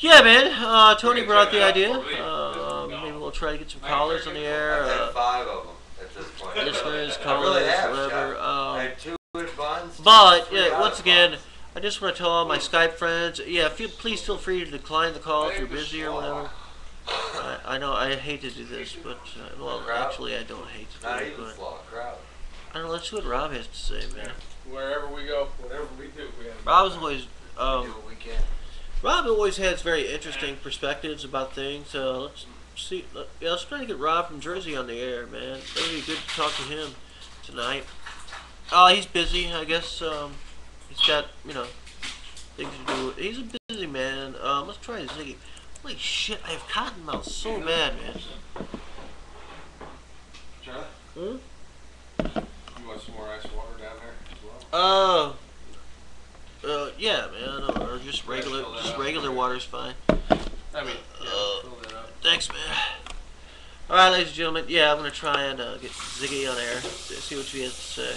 Yeah, man. Tony brought the idea. Maybe we'll try to get some callers on the air. I've had 5 of them at this point. Listeners, callers, really have, whatever. I had 2 at buns. But yeah, once again, I just want to tell all my Skype friends. Yeah, please feel free to decline the call if you're busy or whatever. I know I hate to do this, but well, actually, I don't hate to do Not it. even But crowd. I don't know. Let's see what Rob has to say, man. Wherever we go, whatever we do, we have. Rob's always. We do what we can. Rob always has very interesting perspectives about things. Let's see. Let's try to get Rob from Jersey on the air, man. Maybe good to talk to him tonight. He's busy, I guess. He's got things to do. He's a busy man. Let's try Ziggy. Holy shit! I have cotton mouth so bad, man. Charlie? Hmm? You want some more ice water down there as well? Yeah, man. Or just regular water's fine. I mean, fill that up. Thanks, man. All right, ladies and gentlemen. Yeah, I'm gonna try and get Ziggy on air, see what she has to say.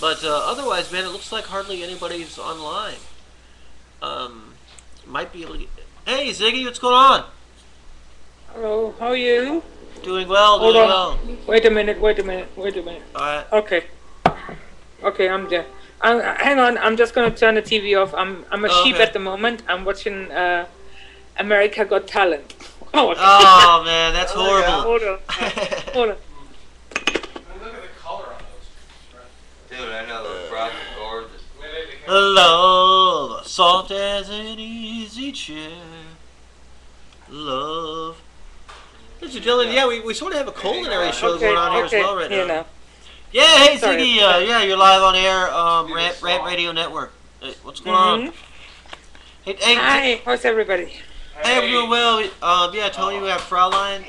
But otherwise, man, it looks like hardly anybody's online. Might be able to get. Hey, Ziggy, what's going on? Hello, how are you? Doing well, Hold doing on. well. Wait a minute. All right. Okay, I'm there. Hang on, I'm just gonna turn the TV off. I'm a sheep at the moment. I'm watching America Got Talent. Oh man, that's horrible. Hold on. And look at the color on those. Dude, I know those brothers are gorgeous. Love, soft as an easy chair. Love. Ladies and gentlemen, yeah, we sort of have a culinary show going on here as well right now. Yeah, hey Ziggy, yeah, you're live on air, Rant Radio Network. Hey, what's going on? Hey, hi, how's everybody? Hey, we're doing well. Yeah, Tony, we have Fraulein.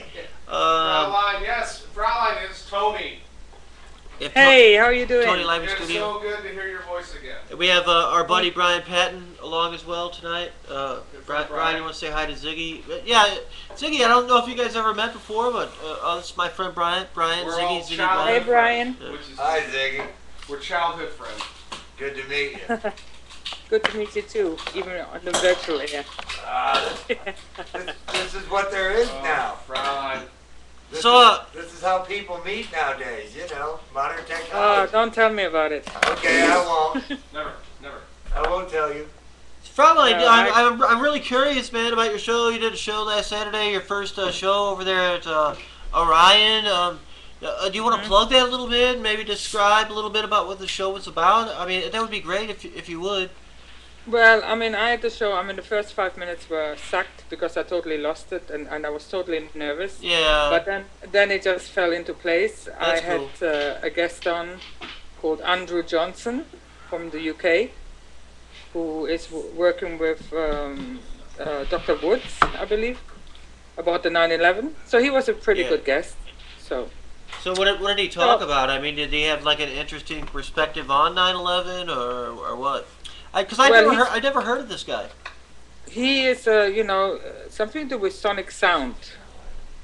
Fraulein, yes, Fraulein is Tony. Hey, how are you doing? Tony live in It's studio. so good to hear your voice again. We have our buddy Brian Patton along as well tonight. Brian, you want to say hi to Ziggy? Yeah, Ziggy, I don't know if you guys ever met before, but this is my friend Brian. Brian, We're Ziggy, all Ziggy. childhood Hey, Brian. friends, Hi, Ziggy. We're childhood friends. Good to meet you. Good to meet you too, even on the virtual air. This is what there is now. Fraulein. This is how people meet nowadays, modern technology. Don't tell me about it. Okay, I won't. Never. I won't tell you. Fraulein, I'm really curious, man, about your show. You did a show last Saturday, your first show over there at Orion. Do you want to plug that a little bit? Maybe describe a little bit about what the show was about? I mean, that would be great if you would. Well, I mean, I had the show. I mean, the first 5 minutes were sucked because I totally lost it and I was totally nervous. Yeah. But then it just fell into place. That's I had a guest on called Andrew Johnson from the UK, who is working with Dr. Woods, I believe, about the 9/11. So he was a pretty good guest. So what did he talk about? I mean, did he have like an interesting perspective on 9/11 or what? Because I never heard of this guy. He is, something to do with sonic sound.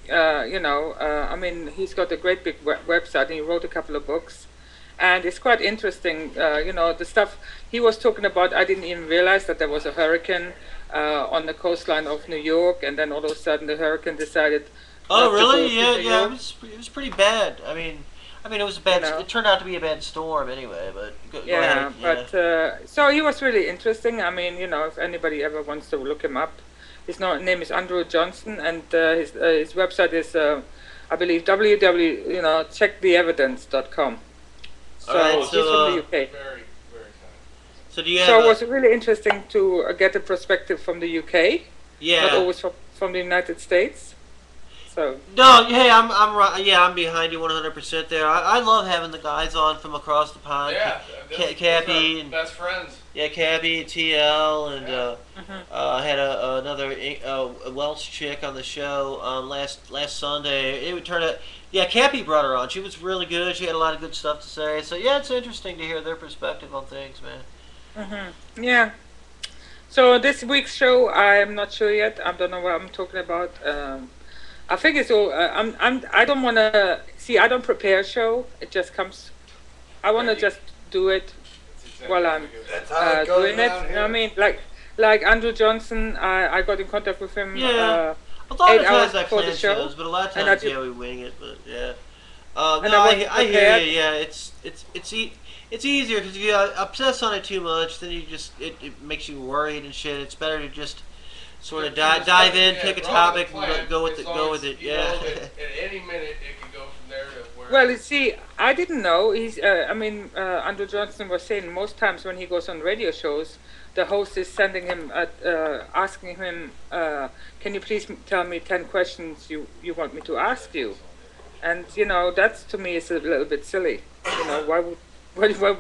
I mean, he's got a great big website, and he wrote a couple of books, and it's quite interesting. The stuff he was talking about, I didn't even realize that there was a hurricane on the coastline of New York, and then all of a sudden the hurricane decided. Oh, really? Yeah. It was pretty bad. I mean, it was a bad. It turned out to be a bad storm anyway. But go ahead. But so he was really interesting. I mean, if anybody ever wants to look him up, his name is Andrew Johnson, and his website is, I believe, checktheevidence.com. So he's from the UK. Very, very kind. So do you have? So it was really interesting to get a perspective from the UK. Yeah. Not always from the United States. So. No, hey, I'm behind you 100% there. I love having the guys on from across the pond. Yeah, Cappy and best friends. Yeah, Cappy, TL, and I had another Welsh chick on the show last Sunday. It would turn out, yeah, Cappy brought her on. She was really good. She had a lot of good stuff to say. So yeah, it's interesting to hear their perspective on things, man. Yeah. So this week's show, I'm not sure yet. I don't know what I'm talking about. I think it's all. I don't want to see. I don't prepare a show. It just comes. I want to just do it while I'm doing it. You know what I mean? Like Like Andrew Johnson, I got in contact with him Yeah. A lot 8 of hours times I before the plan show, shows, but a lot of and I times, did, yeah, we wing it. But yeah. and No, I wasn't I hear prepared. you. Yeah, it's easier because if you obsess on it too much, then it makes you worried and shit. It's better to just sort of dive in, pick a topic, and go with it. You Yeah. know that at any minute it could go from there to where. Well, you see, I didn't know. Andrew Johnson was saying most times when he goes on radio shows, the host is sending him, asking him, "Can you please tell me 10 questions you want me to ask you?" And that's to me is a little bit silly. Why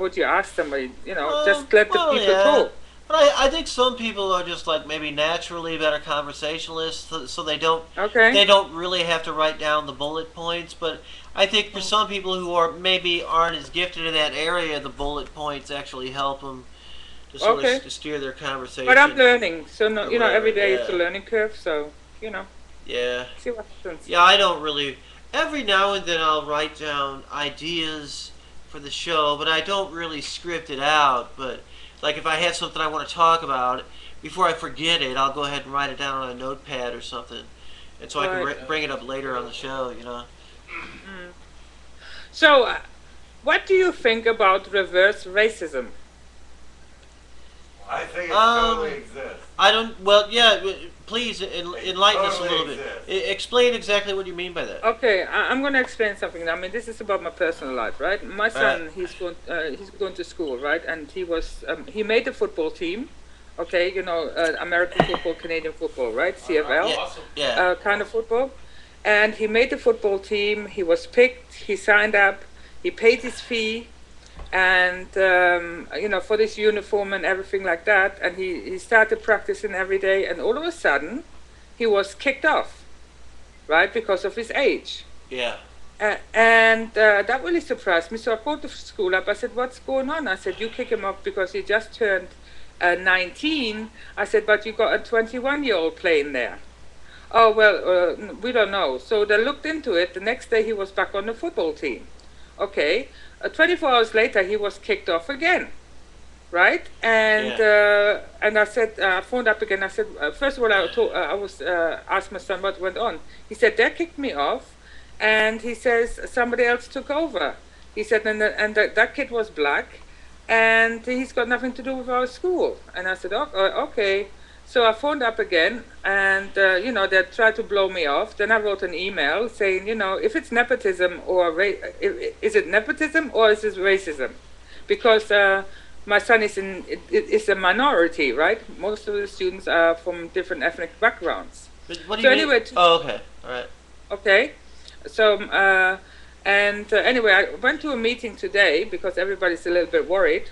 would you ask somebody? Just let the people Yeah. talk. But I think some people are just like maybe naturally better conversationalists, so they Okay. don't really have to write down the bullet points. But I think for some people who aren't as gifted in that area, the bullet points actually help them to sort Okay. of steer their conversation. But I'm learning, so no, every day it's a Yeah. learning curve. So Yeah. see what happens. Yeah, I don't really. Every now and then I'll write down ideas for the show, but I don't really script it out. But like if I have something I want to talk about, before I forget it, I'll go ahead and write it down on a notepad or something, and so I can Right. bring it up later on the show. So, what do you think about reverse racism? I think it Um, totally exists. I don't. Well, yeah. Please enlighten us a Totally little bit. exists. Explain exactly what you mean by that. Okay, I'm going to explain something. I mean, this is about my personal life, right? My son, he's going to school, right? And he made the football team. Okay, American football, Canadian football, right? CFL. Yeah. Awesome. Yeah. Kind of football. And he made the football team. He was picked. He signed up. He paid his fee, and for this uniform and everything like that. And he started practicing every day. And all of a sudden, he was kicked off, right, because of his age. Yeah. And that really surprised me. So I called the school up. I said, "What's going on?" I said, "You kick him off because he just turned 19." I said, "But you got a 21-year-old playing there." "Oh, well, we don't know." So they looked into it. The next day he was back on the football team. Okay. 24 hours later he was kicked off again. Right? And and I said, I phoned up again. I said, first of all, asked my son what went on. He said, "They kicked me off," and he says somebody else took over. He said, that kid was black, and he's got nothing to do with our school. And I said, okay. So I phoned up again, and they tried to blow me off. Then I wrote an email saying, if it's nepotism is it nepotism or is it racism? Because my son is a minority, right? Most of the students are from different ethnic backgrounds. But what do you mean? Anyway, Oh, okay. All right. okay. So anyway, I went to a meeting today because everybody's a little bit worried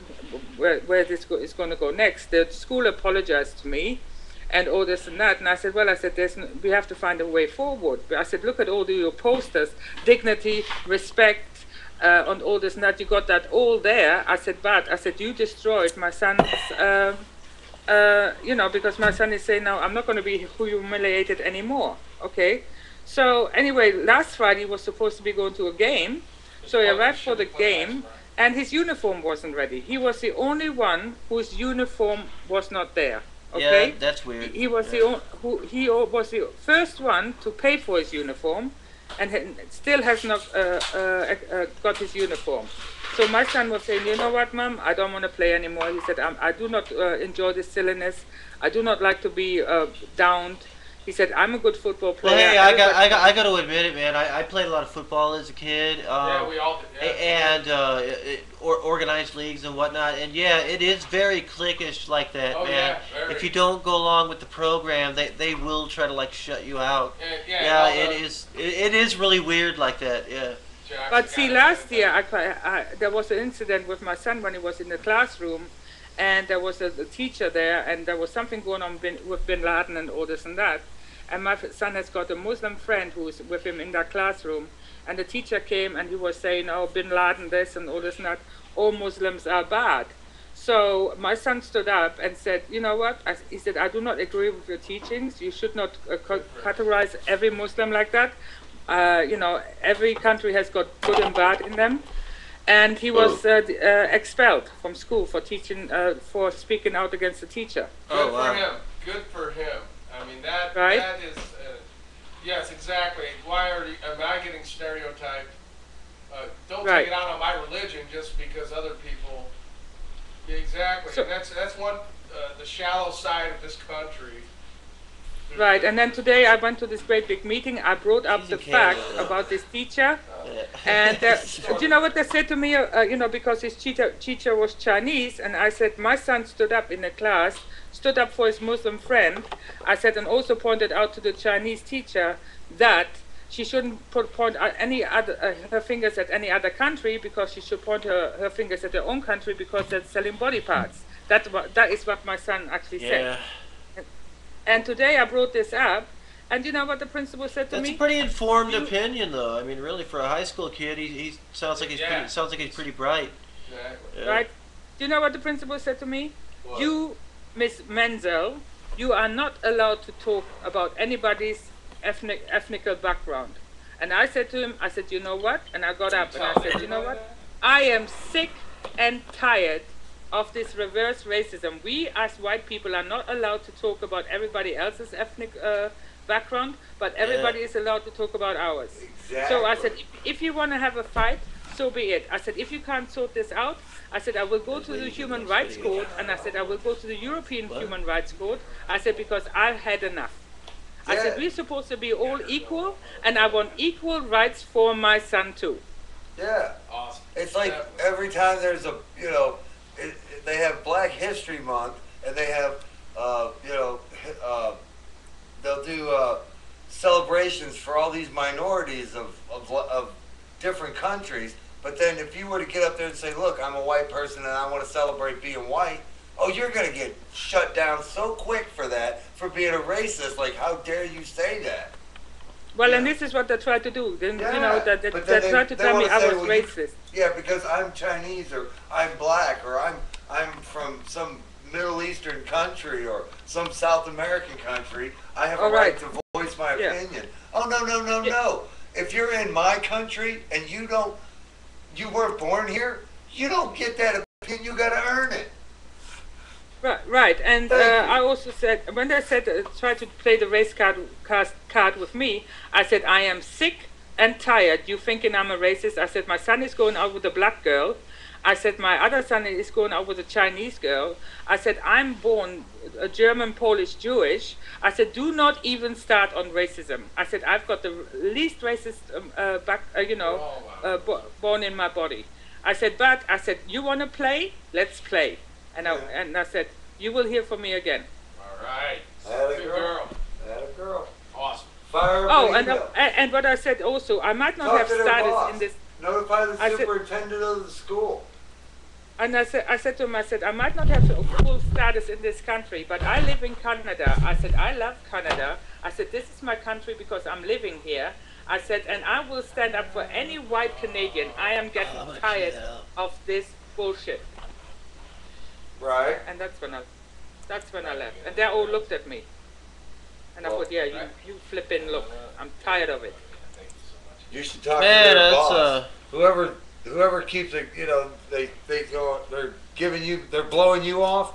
where this is going to go next. The school apologized to me and all this and that, and I said, we have to find a way forward. I said, look at all your posters, dignity, respect, on all this and that. You got that all there. I said, you destroyed my son's, because my son is saying, "No, I'm not going to be humiliated anymore." Okay. So anyway, last Friday he was supposed to be going to a game. So he arrived for the game, and his uniform wasn't ready. He was the only one whose uniform was not there. Okay. Yeah, that's weird. He was he was the first one to pay for his uniform, and still has not got his uniform. So my son was saying, "You know what, Mom? I don't want to play anymore." He said, I do not enjoy this silliness. I do not like to be downed. He said, "I'm a good football player." Well, hey, I got to admit it, man. I played a lot of football as a kid. Yeah, we all did. Yeah. And organized leagues and whatnot. And yeah, it is very cliquish like that, Oh, man. yeah, very. If you don't go along with the program, they will try to like shut you out. Yeah, It is really weird like that. Yeah. But see, last year there was an incident with my son when he was in the classroom, and there was a teacher there, and there was something going on with Bin Laden and all this and that. And my son has got a Muslim friend who is with him in that classroom, and the teacher came and he was saying, "Oh, Bin Laden this and all this and that. All Muslims are bad." So my son stood up and said, "You know what?" He said, "I do not agree with your teachings. You should not categorize every Muslim like that. Every country has got good and bad in them." and he was expelled from school for teaching, for speaking out against the teacher. Good Oh, wow. for him. Good for him. I mean, that Right? that is, yes, exactly. Why am I getting stereotyped? Don't Right. take it out on my religion just because other people. Yeah, exactly. So- And that's one the shallow side of this country. Right, and then today I went to this great big meeting. I brought up She's the in Canada, fact though. about this teacher, Yeah. and do you know what they said to me? You know, because his teacher was Chinese, and I said my son stood up in the class, stood up for his Muslim friend. I said, and also pointed out to the Chinese teacher that she shouldn't point her fingers at any other country, because she should point her fingers at her own country, because they're selling body parts. That is what my son actually said. Yeah. And today I brought this up, and you know what the principal said to That's me? a pretty informed You- opinion, though. I mean, really, for a high school kid, he sounds like Yeah. he's pretty bright. Exactly. Yeah. Right? Do you know what the principal said to me? What? You, Miss Menzel, you are not allowed to talk about anybody's ethnical background. And I said to him, I said, you know what? And I got up and I said, you know what? I am sick and tired of this reverse racism. We as white people are not allowed to talk about everybody else's ethnic background, but everybody is allowed to talk about ours. Exactly. So I said, if you want to have a fight, so be it. I said, if you can't sort this out, I said, I will go to the Human Rights Court, and I said, I will go to the European Human Rights Court. I said, because I've had enough. I said, we're supposed to be all equal, and I want equal rights for my son too. Yeah. Awesome. It's like Definitely. every time there's a, they have Black History Month, and they have, they'll do celebrations for all these minorities of different countries. But then if you were to get up there and say, look, I'm a white person and I want to celebrate being white, oh, you're going to get shut down so quick for that, for being a racist. Like, how dare you say that? Well, and Yeah. this is what they try to do. Then, Yeah, you know, that but they then try to they tell me wanna I say, was well, you- racist. Yeah, because I'm Chinese, or I'm black, or I'm from some Middle Eastern country or some South American country. I have a All right right. to voice my Yeah. opinion. Oh, no, no, no, Yeah. no. If you're in my country and you weren't born here, you don't get that opinion. You got to earn it. Right, and Thank you. I also said, when they said try to play the race card with me, I said, I am sick and tired. You thinking I'm a racist? I said, my son is going out with a black girl. I said, my other son is going out with a Chinese girl. I said, I'm born a German, Polish, Jewish. I said, do not even start on racism. I said, I've got the least racist born in my body. I said, but I said, you want to play? Let's play. And I said, you will hear from me again. All right. Atta Good girl. girl. That a girl. Awesome. Fire up Oh, an email. and what I said also, I might not Talk have to their status boss. in this. Notify the I said- superintendent of the school. And I said to him, I said, I might not have full status in this country, but I live in Canada. I said, I love Canada. I said, this is my country because I'm living here. I said, and I will stand up for any white Canadian. I am getting tired of this bullshit. Right. And that's when I left. And they all looked at me. And I Well, thought, yeah, you flipping look. I'm tired of it. Thank you so much. You should talk Man, to their that's boss. Whoever keeps it, they're blowing you off.